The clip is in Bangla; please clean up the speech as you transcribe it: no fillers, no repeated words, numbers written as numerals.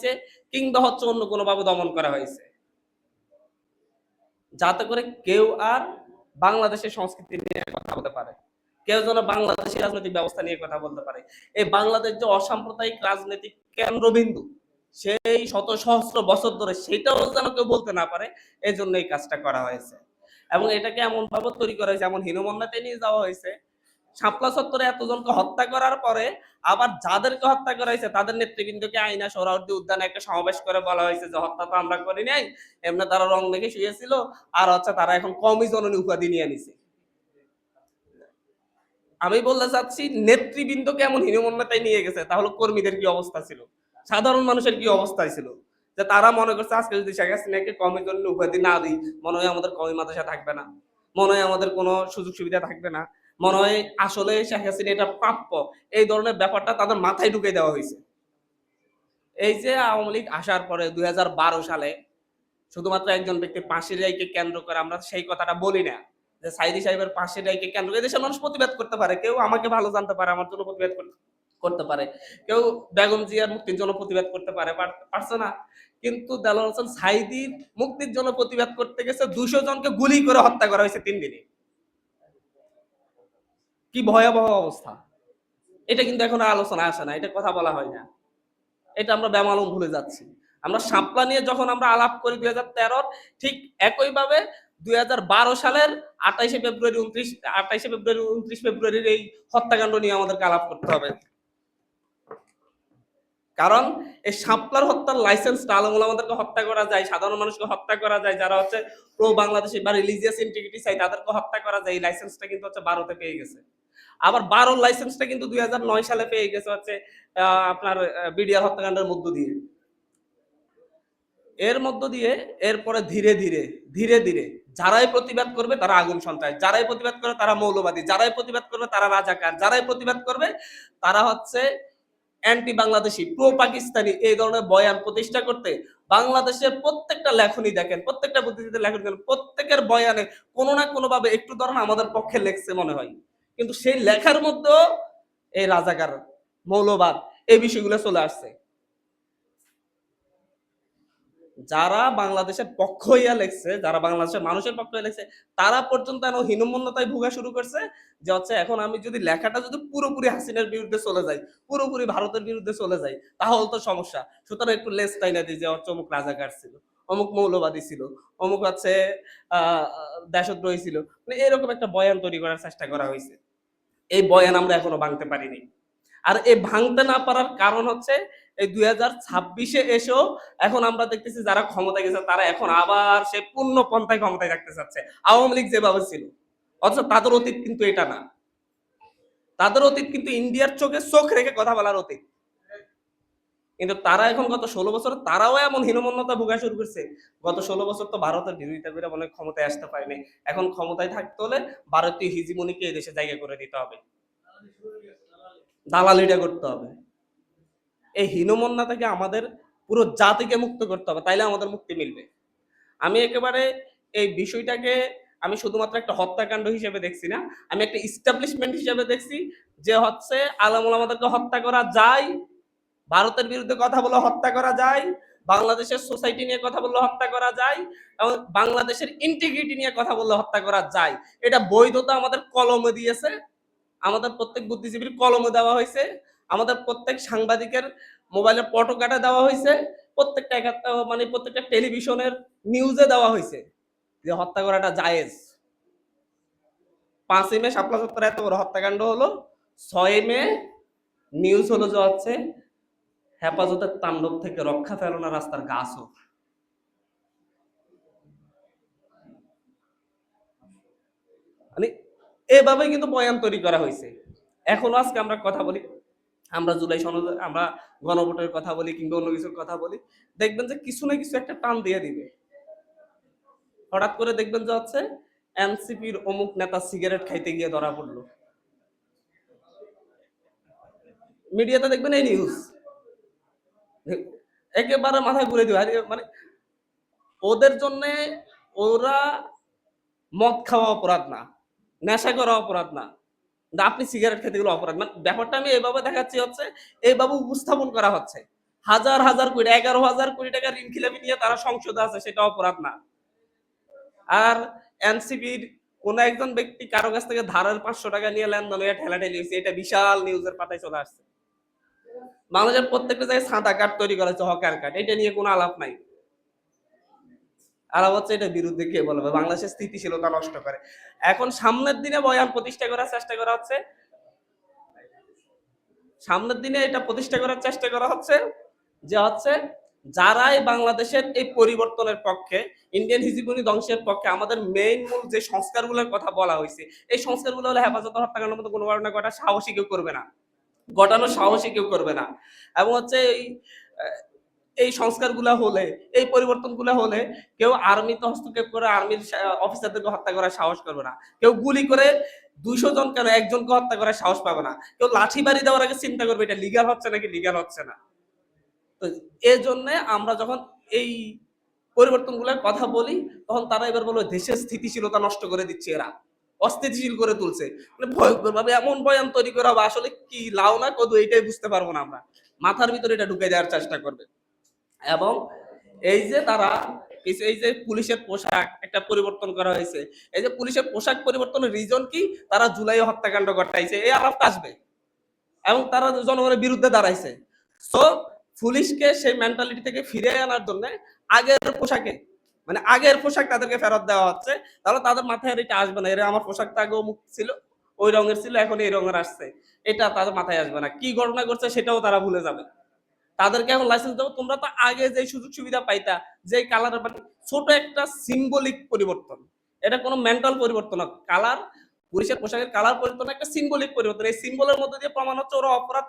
হয়েছে, কিংবা হচ্ছে অন্য কোনোভাবে দমন করা হয়েছে, যাতে করে কেউ আর বাংলাদেশের সংস্কৃতি নিয়ে কথা বলতে পারে, কেউ যেন বাংলাদেশের রাজনৈতিক ব্যবস্থা নিয়ে কথা বলতে পারে। এই বাংলাদেশ যে অসাম্প্রদায়িক রাজনৈতিক কেন্দ্রবিন্দু সেই শত সহস্র বছর ধরে, সেটাও যেন কেউ বলতে না পারে, এই জন্য এই কাজটা করা হয়েছে। এবং এটাকে এমন ভাবে তৈরি করা হয়েছে, এমন হীনমন্যাতে নিয়ে যাওয়া হয়েছে, শাপলা চত্বরে এতজনকে হত্যা করার পরে আবার যাদেরকে হত্যা করা হয়েছে তাদের নেতৃবৃন্দকে আইনা সোহরাওয়ার্দী উদ্যানে একটা সমাবেশ করে বলা হয়েছে যে হত্যা তো আমরা করি নাই, এমনি তারা রং দেখে শুয়েছিল, আর হচ্ছে তারা এখন কমই জননী উপাধি নিয়ে নিছে। আমি বলতে চাচ্ছি, নেতৃবৃন্দকে এমন হীনমন্যতায় নিয়ে গেছে, তাহলে কর্মীদের কি অবস্থা ছিল, সাধারণ মানুষের কি অবস্থায় ছিল, যে তারা মনে করছে আজকে যদি শেখ হাসিনাকে কমের জন্য উপাধি না দিই, মনে হয় আমাদের কমি মাদ্রাসা থাকবে না, মনে হয় আমাদের কোনো সুযোগ সুবিধা থাকবে না, মনে হয় আসলে শেখ হাসিনা এটা প্রাপ্য, এই ধরনের ব্যাপারটা তাদের মাথায় ঢুকে দেওয়া হয়েছে। এই যে আওয়ামী লীগ আসার পরে 2012 সালে শুধুমাত্র একজন ব্যক্তির ফাঁসির রায়কে কেন্দ্র করে আমরা সেই কথাটা বলি না, যে সাইদি সাহেবের ফাঁসির রায়কে কেন্দ্র করে দেশের মানুষ প্রতিবাদ করতে পারে, কেউ আমাকে ভালো জানতে পারে আমার জন্য প্রতিবাদ করতে পারে, কেউ বেগম জিয়ার মুক্তির জন্য প্রতিবাদ করতে পারে, পারছে না। কিন্তু দেলোয়ার হোসেন সাইদির মুক্তির জন্য প্রতিবাদ করতে গেছে 200 জনকে গুলি করে হত্যা করা হয়েছে 3 দিনে। কি ভয়াবহ অবস্থা! এটা কিন্তু এখন আলোচনা আসে না, এটা কথা বলা হয় না, এটা আমরা বেমালুম ভুলে যাচ্ছি। আমরা শাপলা নিয়ে যখন আমরা আলাপ করি 2013, ঠিক একইভাবে 2012 সালের 28 ফেব্রুয়ারির এই হত্যাকাণ্ড নিয়ে আমাদেরকে আলাপ করতে হবে। কারণ এই শাপলার হত্যার লাইসেন্সটা আলমুল আমাদেরকে হত্যা করা যায়, সাধারণ মানুষকে হত্যা করা যায়, যারা হচ্ছে প্রো বাংলাদেশি বা রিলিজিয়াস ইন্টিগ্রিটি চাই তাদেরকে হত্যা করা যায়, এই লাইসেন্সটা কিন্তু হচ্ছে 12তে পেয়ে গেছে। আবার 12 লাইসেন্সটা কিন্তু 2009 সালে পেয়ে গেছে হচ্ছে আপনার বিডিআর হত্যাকাণ্ডের মধ্য দিয়ে। এর মধ্য দিয়ে এরপরে ধীরে ধীরে ধীরে ধীরে যারাই প্রতিবাদ করবে তারা আগুন সন্ত্রাস, যারাই প্রতিবাদ করবে তারা মৌলবাদী, যারাই প্রতিবাদ করবে তারা রাজাকার, যারাই প্রতিবাদ করবে তারা হচ্ছে অ্যান্টি বাংলাদেশি, প্রো পাকিস্তানি, এই ধরনের বয়ান প্রতিষ্ঠা করতে বাংলাদেশের প্রত্যেকটা লেখনী দেখেন, প্রত্যেকটা বুদ্ধিজীবীদের লেখনী দেখেন, প্রত্যেকের বয়ানে কোনো না কোনো ভাবে একটু ধরেন আমাদের পক্ষে লেখছে মনে হয়, কিন্তু সেই লেখার মধ্যেও এই রাজাকার, মৌলবাদ, এই বিষয়গুলো চলে আসছে। যারা বাংলাদেশের পক্ষ হইয়া লেখছে, যারা বাংলাদেশের মানুষের পক্ষ হইয়া লেখছে, তারা পর্যন্ত এখন হীনমন্যতায় ভোগা শুরু করছে, যে হচ্ছে এখন আমি যদি লেখাটা যদি পুরোপুরি হাসিনার বিরুদ্ধে চলে যাই, পুরোপুরি ভারতের বিরুদ্ধে চলে যাই, তাহলে তো সমস্যা, সুতরাং একটু লেস টাইনা দিই যে হচ্ছে অমুক রাজাকার ছিল, অমুক মৌলবাদী ছিল, অমুক হচ্ছে দেশদ্রোহী ছিল, মানে এরকম একটা বয়ান তৈরি করার চেষ্টা করা হয়েছে। এই বয়ান আমরা এখনো ভাঙতে পারিনি। আর এই ভাঙতে না পারার কারণ হচ্ছে এই 2026-এ এসেও এখন আমরা দেখতেছি যারা ক্ষমতায় গেছে তারা এখন আবার সে পূর্ণ পন্থায় ক্ষমতায় রাখতে চাচ্ছে, আওয়ামী লীগ যেভাবে ছিল। অথচ তাদের অতীত কিন্তু এটা না, তাদের অতীত কিন্তু ইন্ডিয়ার চোখে চোখ রেখে কথা বলার অতীত। কিন্তু তারা এখন গত 16 বছর তারাও এমন হীনমন্যতা ভোগা শুরু করছে। গত 16 বছর তো ভারতের বিরোধিতা করে মনে ক্ষমতায় আসতে পারেনি, এখন ক্ষমতায় থাকতে হলে ভারতীয় হিজিমনিকে এই দেশে জায়গা করে দিতে হবে, দালালিটা করতে হবে। এই হীনমন্যা থেকে আমাদের পুরো জাতিকে মুক্ত করতে হবে, তাইলে আমাদের মুক্তি মিলবে। আমি একেবারে এই বিষয়টাকে আমি শুধুমাত্র একটা হত্যাকাণ্ড হিসেবে দেখছি না, আমি একটা ইস্টাবলিশমেন্ট হিসেবে দেখছি, যে হচ্ছে আলামুল আমাদেরকে হত্যা করা যায়, ভারতের বিরুদ্ধে কথা বলে হত্যা করা যায়, বাংলাদেশের সোসাইটি নিয়ে কথা বললে হত্যা করা যায়, এবং বাংলাদেশের ইন্টিগ্রিটি নিয়ে কথা বললে হত্যা করা যায়। এটা বৈধতা আমাদের কলমে দিয়েছে, আমাদের প্রত্যেক বুদ্ধিজীবীর কলমে দেওয়া হয়েছে, আমাদের প্রত্যেক সাংবাদিকের মোবাইলের পটকাটা দেওয়া হয়েছে, প্রত্যেকটা মানে প্রত্যেকটা টেলিভিশনের নিউজে দেওয়া হয়েছে যে হত্যা করাটা জায়েজ। 5ই মে শাপলা চত্বরে এত বড় হত্যাকাণ্ড হলো, 6 মে নিউজ হলো যে হচ্ছে হেফাজতের তাণ্ডব থেকে রক্ষা পেল না রাস্তার গাছও। মানে এভাবে কিন্তু বয়ান তৈরি করা হয়েছে। এখনো আজকে আমরা কথা বলি, আমরা জুলাই সনদ, আমরা গণভোটের কথা বলি কিংবা অন্য কিছুর কথা বলি, দেখবেন যে কিছু না কিছু একটা টান দিয়ে দিবে। হঠাৎ করে দেখবেন যে হচ্ছে এনসিপির অমুক নেতা সিগারেট খাইতে গিয়ে ধরা পড়লো, মিডিয়াতে দেখবেন এই নিউজ, একেবারে মাথায় ঘুরে দিবে। মানে ওদের জন্য ওরা মদ খাওয়া অপরাধ না, নেশা করা অপরাধ না, আপনি সিগারেট খেতে গেলে অপরাধ। মানে ব্যাপারটা আমি এইভাবে দেখাচ্ছি হচ্ছে এইভাবে উপস্থাপন করা হচ্ছে। হাজার হাজার কোটি 11,000 কোটি টাকা ঋণ খিলাপি নিয়ে তারা সংসদে আছে, সেটা অপরাধ না? আর এনসিপির কোন একজন ব্যক্তি কারো কাছ থেকে ধারের 500 টাকা নিয়ে লেনদেন হয়ে ঠেলাঠেলি হয়েছে, এটা বিশাল নিউজের পাতায় চলে আসছে। বাংলাদেশের প্রত্যেকটা জায়গায় সাদা কার্ড তৈরি করা হচ্ছে, হকার কার্ড, এটা নিয়ে কোনো আলাপ নাই। আলাপ হচ্ছে এটার বিরুদ্ধে কে বলবে, বাংলাদেশের স্থিতিশীলতা নষ্ট করে। এখন সামনের দিনে বয়ান প্রতিষ্ঠা করার চেষ্টা করা হচ্ছে, সামনের দিনে এটা প্রতিষ্ঠা করার চেষ্টা করা হচ্ছে যে হচ্ছে যারাই বাংলাদেশের এই পরিবর্তনের পক্ষে, ইন্ডিয়ান হিজিবুনি ধ্বংসের পক্ষে, আমাদের মেইন মূল যে সংস্কারগুলোর কথা বলা হয়েছে, এই সংস্কারগুলো হলো হেফাজত হত্যাকাণ্ডের মতো কোনো ঘটনা ঘটা সাহসী কেউ করবে না, ঘটানোর সাহসী কেউ করবে না। এবং হচ্ছে এই সংস্কারগুলা হলে, এই পরিবর্তনগুলা হলে কেউ আর্মিতে হস্তক্ষেপ করে আর্মির অফিসারদেরকে হত্যা করার সাহস করবে না, কেউ গুলি করে 200 জন কেন একজনকে হত্যা করার সাহস পাবে না, কেউ লাঠি বাড়ি দেওয়ার আগে চিন্তা করবে এটা লিগাল হচ্ছে নাকি লিগাল হচ্ছে না। তো এই জন্য আমরা যখন এই পরিবর্তনগুলোর কথা বলি, তখন তারা এবার বলবে দেশের স্থিতিশীলতা নষ্ট করে দিচ্ছে, এরা অস্থিতিশীল করে তুলছে, মানে ভয়ঙ্কর ভাবে এমন বয়ান তৈরি করা হবে, আসলে কি লাউ না কদু এইটাই বুঝতে পারবো না আমরা, মাথার ভিতরে এটা ঢুকে দেওয়ার চেষ্টা করবে। এবং এই যে তারা এই যে পুলিশের পোশাক একটা পরিবর্তন করা হয়েছে, এই যে পুলিশের পোশাক পরিবর্তনের রিজন কি, তারা জুলাই হত্যাকাণ্ড ঘটাইছে, এই আলাপটা আসবে। এবং তারা জনগণের বিরুদ্ধে দাঁড়াইছে। সো পুলিশকে সেই মেন্টালিটি থেকে ফিরে আনার জন্য আগের পোশাকে, মানে আগের পোশাক তাদেরকে ফেরত দেওয়া হচ্ছে, তাহলে তাদের মাথায় আর এটা আসবে না, এরা আমার পোশাকটা আগে অমুক ছিল, ওই রঙের ছিল, এখন এই রঙের আসছে, এটা তাদের মাথায় আসবে না। কি ঘটনা ঘটছে সেটাও তারা ভুলে যাবে। তাদেরকে এখন লাইসেন্স দেবো, তোমরা তো আগে যে সুযোগ সুবিধা পাইতা, যে কালারের, মানে ছোট একটা সিম্বলিক পরিবর্তন, এটা কোনো মেন্টাল পরিবর্তন না। কালার, পুলিশের পোশাকের কালার পরিবর্তন একটা সিম্বলিক পরিবর্তন, এই সিম্বলের মধ্যে দিয়ে প্রমাণ হচ্ছে ওরা অপরাধ